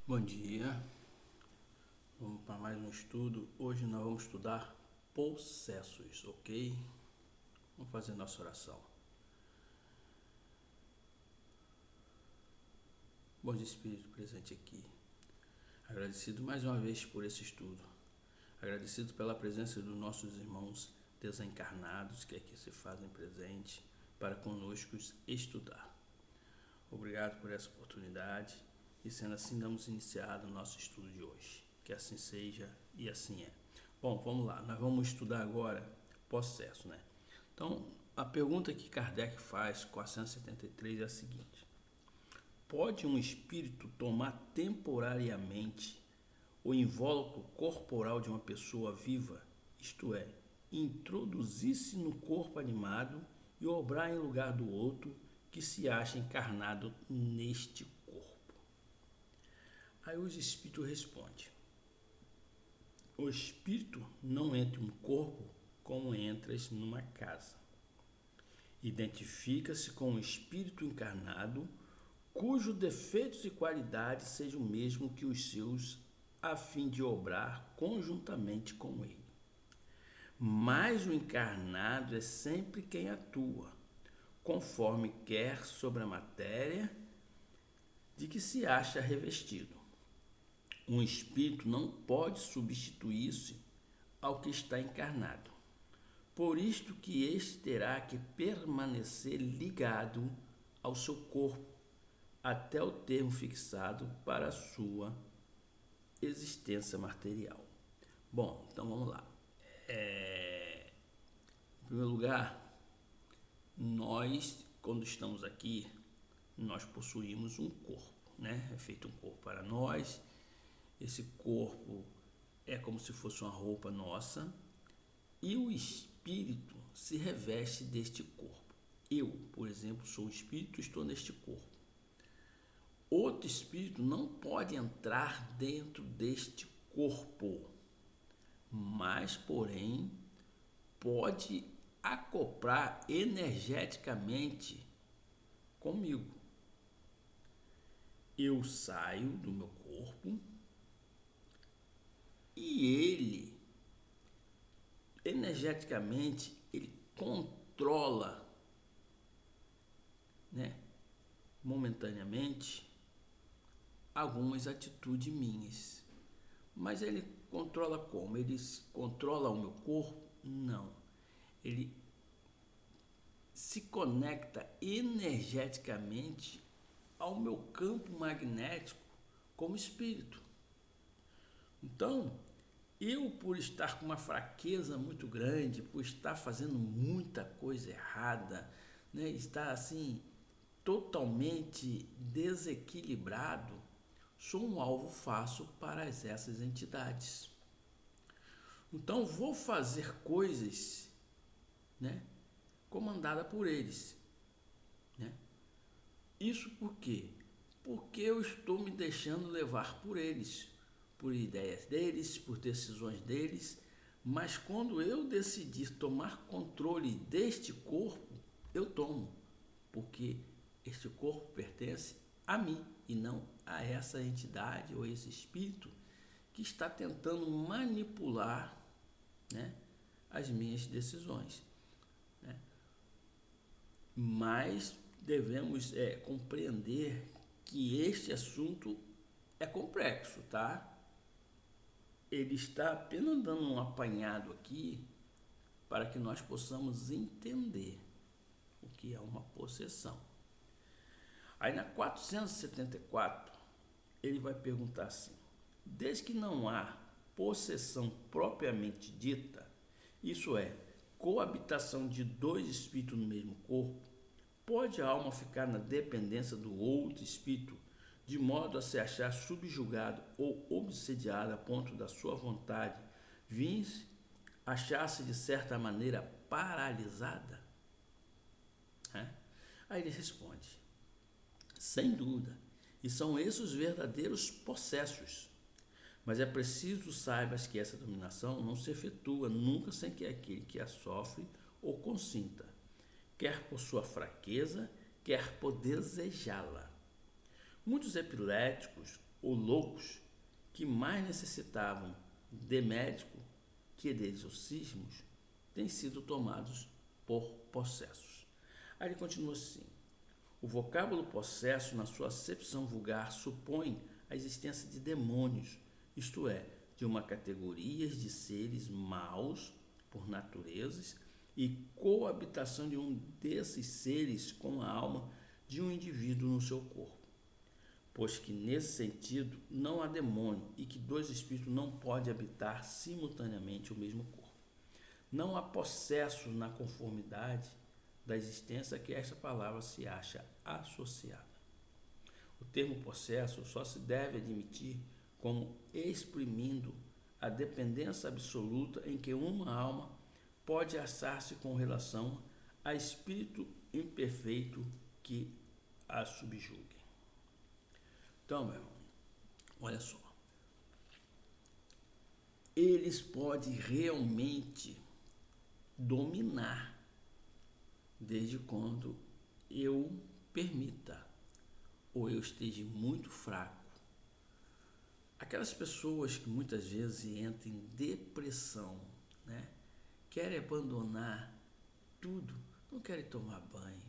Bom dia, vamos para mais um estudo. Hoje nós vamos estudar possessos, ok? Vamos fazer nossa oração. Bom Espírito presente aqui, agradecido mais uma vez por esse estudo, agradecido pela presença dos nossos irmãos desencarnados que aqui se fazem presente para conosco estudar. Obrigado por essa oportunidade e sendo assim damos iniciado o nosso estudo de hoje. Que assim seja e assim é. Bom, vamos lá, nós vamos estudar agora possesso, né? Então, a pergunta que Kardec faz com a 173 é a seguinte: pode um espírito tomar temporariamente o invólucro corporal de uma pessoa viva, isto é, introduzir-se no corpo animado e obrar em lugar do outro que se acha encarnado neste corpo? Aí os espíritos respondem: o espírito não entra no corpo como entras numa casa. Identifica-se com o espírito encarnado, cujos defeitos e qualidades sejam o mesmo que os seus, a fim de obrar conjuntamente com ele. Mas o encarnado é sempre quem atua, conforme quer sobre a matéria de que se acha revestido. Um espírito não pode substituir-se ao que está encarnado. Por isto que este terá que permanecer ligado ao seu corpo até o termo fixado para a sua existência material. Bom, então vamos lá. Em primeiro lugar, nós, quando estamos aqui, nós possuímos um corpo, né? É feito um corpo para nós. Esse corpo é como se fosse uma roupa nossa e o espírito se reveste deste corpo. Eu, por exemplo, sou o espírito e estou neste corpo. Outro espírito não pode entrar dentro deste corpo, mas, porém, pode acoplar energeticamente comigo. Eu saio do meu corpo e ele, energeticamente, ele controla, né, momentaneamente, algumas atitudes minhas. Mas ele controla como? Ele controla o meu corpo? Não. Ele se conecta energeticamente ao meu campo magnético como espírito. Então, eu, por estar com uma fraqueza muito grande, por estar fazendo muita coisa errada, né, estar assim totalmente desequilibrado, sou um alvo fácil para essas entidades. Então, vou fazer coisas, né, comandada por eles, né? Isso por quê? Porque eu estou me deixando levar por eles, por ideias deles, por decisões deles, mas quando eu decidir tomar controle deste corpo, eu tomo, porque este corpo pertence a mim e não a essa entidade ou esse espírito que está tentando manipular, né, as minhas decisões, né? Mas devemos compreender que este assunto é complexo, tá? Ele está apenas dando um apanhado aqui para que nós possamos entender o que é uma possessão. Aí na 474, ele vai perguntar assim: desde que não há possessão propriamente dita, isso é, coabitação de dois espíritos no mesmo corpo, pode a alma ficar na dependência do outro espírito, de modo a se achar subjugado ou obsediado a ponto da sua vontade vir achar-se de certa maneira paralisada? Aí ele responde: sem dúvida, e são esses os verdadeiros possessos. Mas é preciso saibas que essa dominação não se efetua nunca sem que aquele que a sofre ou consinta, quer por sua fraqueza, quer por desejá-la. Muitos epiléticos ou loucos que mais necessitavam de médico que de exorcismos têm sido tomados por possessos. Aí ele continua assim: o vocábulo possesso, na sua acepção vulgar, supõe a existência de demônios, isto é, de uma categoria de seres maus por naturezas e coabitação de um desses seres com a alma de um indivíduo no seu corpo, pois que nesse sentido não há demônio e que dois espíritos não podem habitar simultaneamente o mesmo corpo. Não há possesso na conformidade da existência que esta palavra se acha associada. O termo possesso só se deve admitir como exprimindo a dependência absoluta em que uma alma pode achar-se com relação a espírito imperfeito que a subjugue. Então, meu irmão, olha só. Eles podem realmente dominar desde quando eu permita ou eu esteja muito fraco. Aquelas pessoas que muitas vezes entram em depressão, né? Querem abandonar tudo, não querem tomar banho,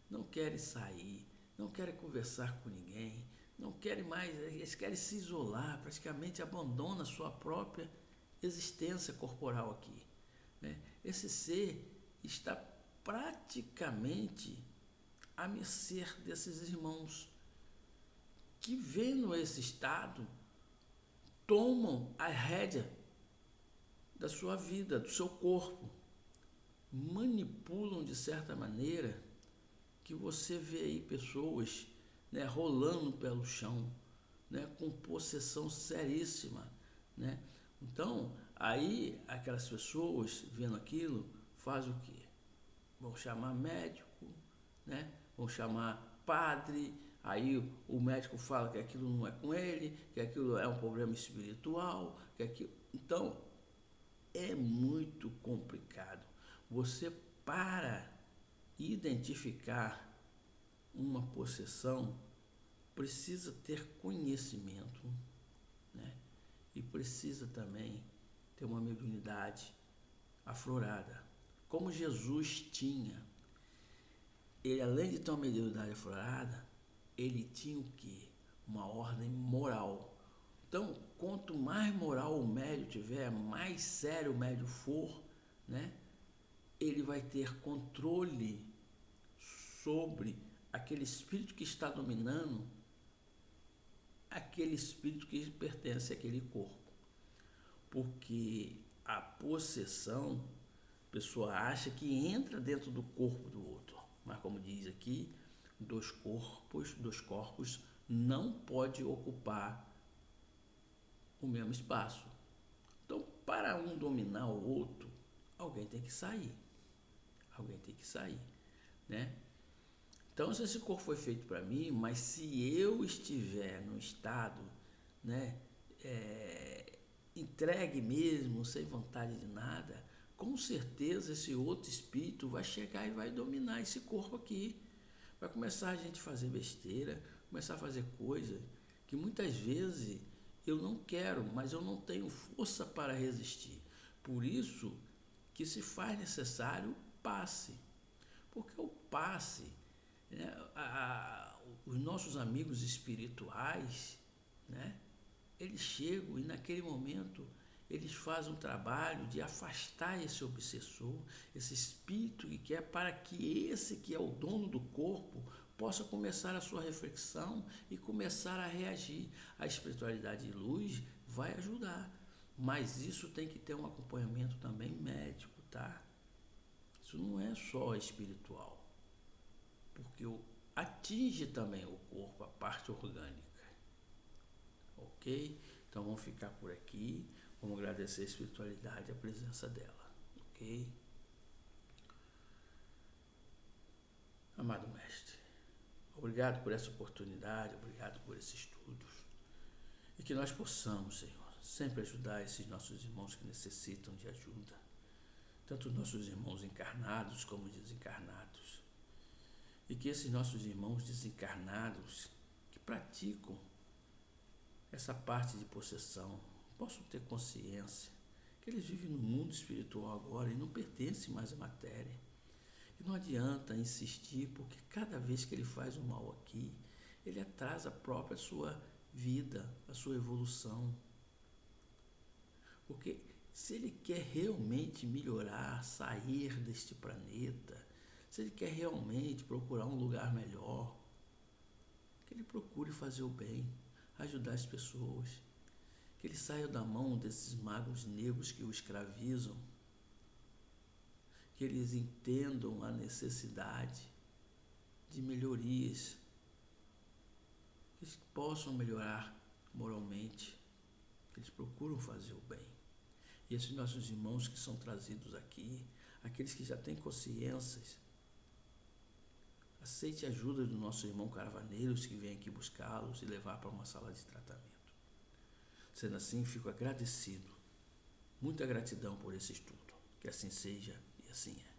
não querem sair, não querem conversar com ninguém, não querem mais, eles querem se isolar, praticamente abandonam a sua própria existência corporal aqui, né? Esse ser está praticamente à mercê desses irmãos que, vendo esse estado, tomam a rédea da sua vida, do seu corpo, manipulam de certa maneira que você vê aí pessoas, né, rolando pelo chão, né, com possessão seríssima, né? Então, aí aquelas pessoas vendo aquilo, faz o quê? Vão chamar médico, né? Vão chamar padre, aí o médico fala que aquilo não é com ele, que aquilo é um problema espiritual, que aquilo... Então, é muito complicado. Você, para identificar uma possessão, precisa ter conhecimento, né? E precisa também ter uma mediunidade aflorada, como Jesus tinha. Ele, além de ter uma mediunidade aflorada, ele tinha o quê? Uma ordem moral. Então, quanto mais moral o médium tiver, mais sério o médium for, né? Ele vai ter controle sobre aquele espírito que está dominando aquele espírito que pertence àquele corpo. Porque a possessão, a pessoa acha que entra dentro do corpo do outro. Mas como diz aqui, dois corpos não pode ocupar o mesmo espaço. Então, para um dominar o outro, alguém tem que sair. Alguém tem que sair, né? Então, se esse corpo foi feito para mim, mas se eu estiver no estado, né, entregue mesmo, sem vontade de nada, com certeza esse outro espírito vai chegar e vai dominar esse corpo aqui. Vai começar a gente fazer besteira, começar a fazer coisa que muitas vezes eu não quero, mas eu não tenho força para resistir. Por isso que se faz necessário passe. Porque o passe, né, os nossos amigos espirituais, né, eles chegam e naquele momento eles fazem um trabalho de afastar esse obsessor, esse espírito que quer, para que esse que é o dono do corpo possa começar a sua reflexão e começar a reagir. A espiritualidade de luz vai ajudar, mas isso tem que ter um acompanhamento também médico, tá? Isso não é só espiritual, porque atinge também o corpo, a parte orgânica, ok? Então vamos ficar por aqui, vamos agradecer a espiritualidade, a presença dela, ok? Amado Mestre, obrigado por essa oportunidade, obrigado por esses estudos, e que nós possamos, Senhor, sempre ajudar esses nossos irmãos que necessitam de ajuda, tanto nossos irmãos encarnados como desencarnados, e que esses nossos irmãos desencarnados que praticam essa parte de possessão, possam ter consciência que eles vivem no mundo espiritual agora e não pertencem mais à matéria. E não adianta insistir, porque cada vez que ele faz o mal aqui, ele atrasa a própria sua vida, a sua evolução. Porque se ele quer realmente melhorar, sair deste planeta, se ele quer realmente procurar um lugar melhor, que ele procure fazer o bem, ajudar as pessoas, que ele saia da mão desses magos negros que o escravizam, que eles entendam a necessidade de melhorias, que eles possam melhorar moralmente, que eles procuram fazer o bem. E esses nossos irmãos que são trazidos aqui, aqueles que já têm consciências, aceite a ajuda do nosso irmão Carvaneiros que vem aqui buscá-los e levar para uma sala de tratamento. Sendo assim, fico agradecido, muita gratidão por esse estudo. Que assim seja e assim é.